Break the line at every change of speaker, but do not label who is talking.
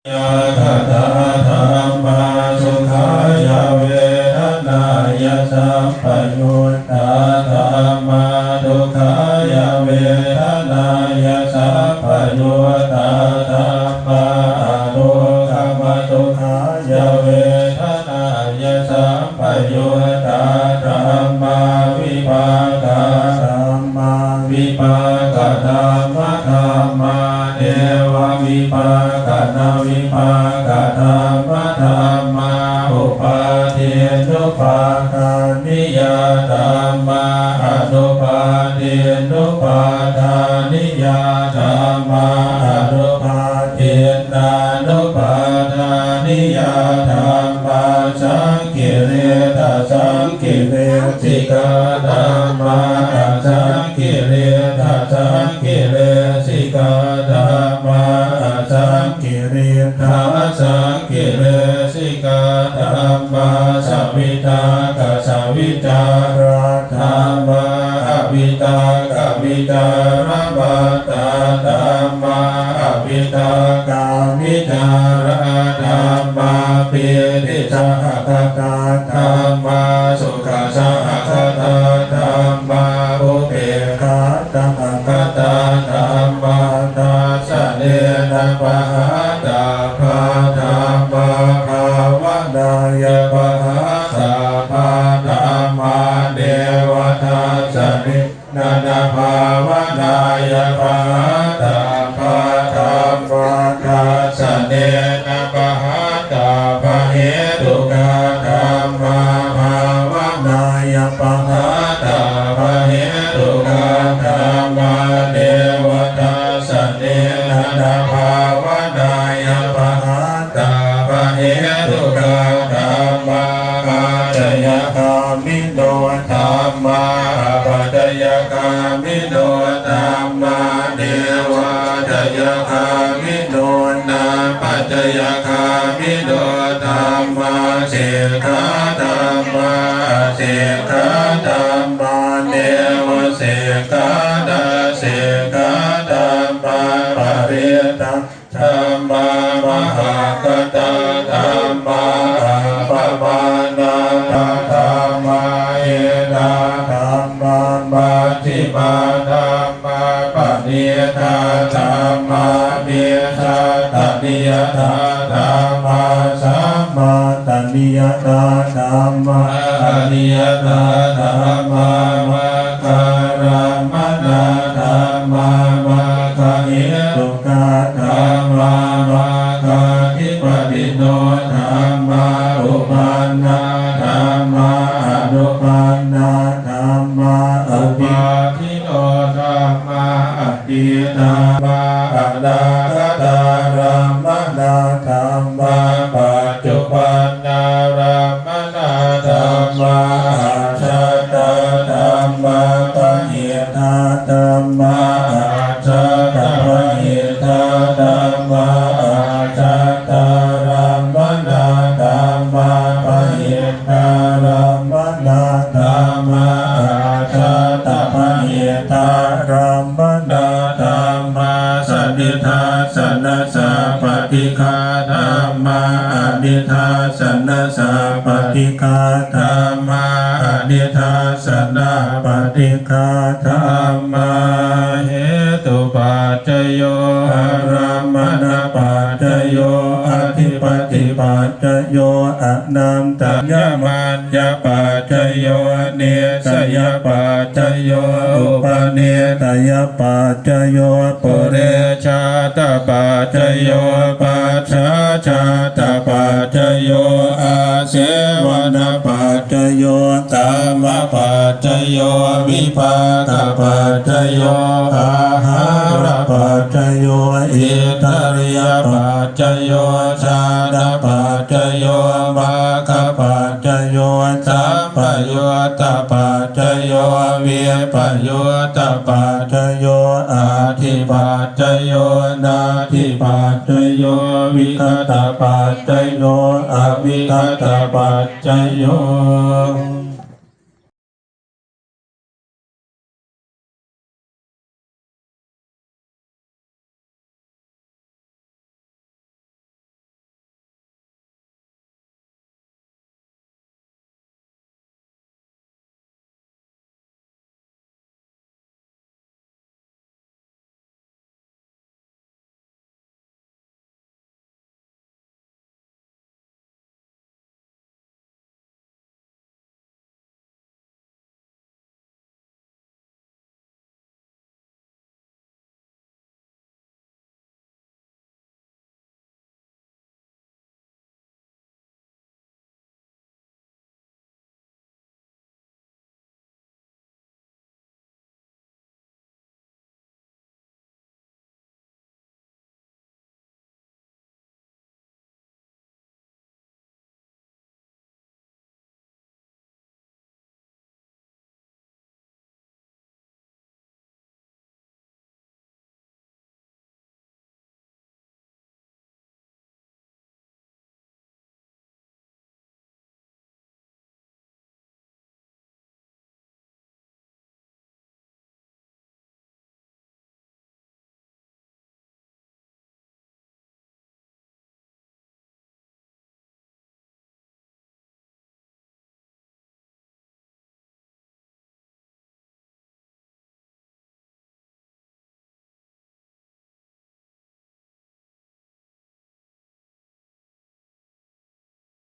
ยะถาธรรมาสุขายะเวทนายะสัพพยุตตาธรรมาทุกขายะเวทนายะสัพพยุตตาธรรมาทุกขมาทุกขายะเวทนายะสัพพยุตตาธรรมาวิภาคธรรมาวิภาคธรรมธรรมาเทววิภาคนาวิภาคธรรมธรรมาอุปาเทนุปาทานิยธรรมาอนุปาเทนุปาทานิยธรรมาอนุปาเทนานุปาทานิยธรรมาสังกิริตาสังกิริติกาธรรมาสังกิริตาสังกิริสิกาธรรมาสังกิริตาสังกิริสิกาธรรมาสัพพิตากะสัพพิตาระธรรมาอภิตากะภิตารมัตตาธรรมาอภิตากะภิตารธรรมาปิติสหคตาธรรมาสุขสหคตาธรรมาอุเบกขาธรรมคตาธรรมาทัสสะเนนะปะหาตาภาธรรมาภาวนาญาปะหาตาภาธรรมาเดวทัสสะนินานาภาวนาญาปะหาตาภาธรรมาทัสสะเนนะปะหาตาภะเหตุกาธรรมาภาวนาญาปะหาตาภะเหตุกาธรรมาเดวทัสสะเนนะนาภาวนาญาปะหาตาภะเหตุกาธรรมาปัจจยคามิโนธรรมาปัจจยคามิโนธรรมาเดวทัจยคามิโนนาปัจจยคามิโนธรรมาเสกขาธรรมาเสกขาธรรมาเดวเสกขาดาเสกขาธรรมาปริตตธรรมามหากตาธรรมาปมานาธรรมาเอตาธรรมาปัจฉิมาธรรมาปณิธาธรรมาเมียชาตนิยธาธรรมาสัมมาตนิยธาธรรมาอนิยธาธรรมามาการามนาธรรมามาคาเหตุกาธรรมามาคาทิปติโนธรรมาอุปันนาธรรมาอนุปันนาธรรมาอภิทิโนธรรมาอดีตามาอนาคตารัมมนาธรรมาปัจจุบันนารัมมนาธรรมาอาชาตาธรรมาปะเหตาธรรมาอาชาตาปะเหตาธรรมาอาชาตารัมมนาธรรมาปะเหตารัมมนาธรรมาอาชาตาปะเหตารัมมนาธรรมาสันนิทาสนะสะปฏิฆาธรรมาอนิทาสนะสะปฏิฆาธรรมาอนิทาสนะปฏิฆาธรรมาเหตุปัจจโยอารัมมณปัจจโยอธิปติปัจจโยอนันตยมัญญปัจจโยเนสยปัจจโยอุปเนตยปัจจโยปุเรชาตปัจจโยปัจฉาชาตปัจจโยอาเสวนปัจจโยตามปัจจโยวิภาคปัจจโยอาหารปัจจโยอิตริยปัจจโยชาดปัจจโยมาคปัจจโยสัมปโยตปัจจโยเวียปโยตปัจจโยอาทิปัจจโยนาทิปัจจโยวิคตปัจจโยอวิคตปัจจโย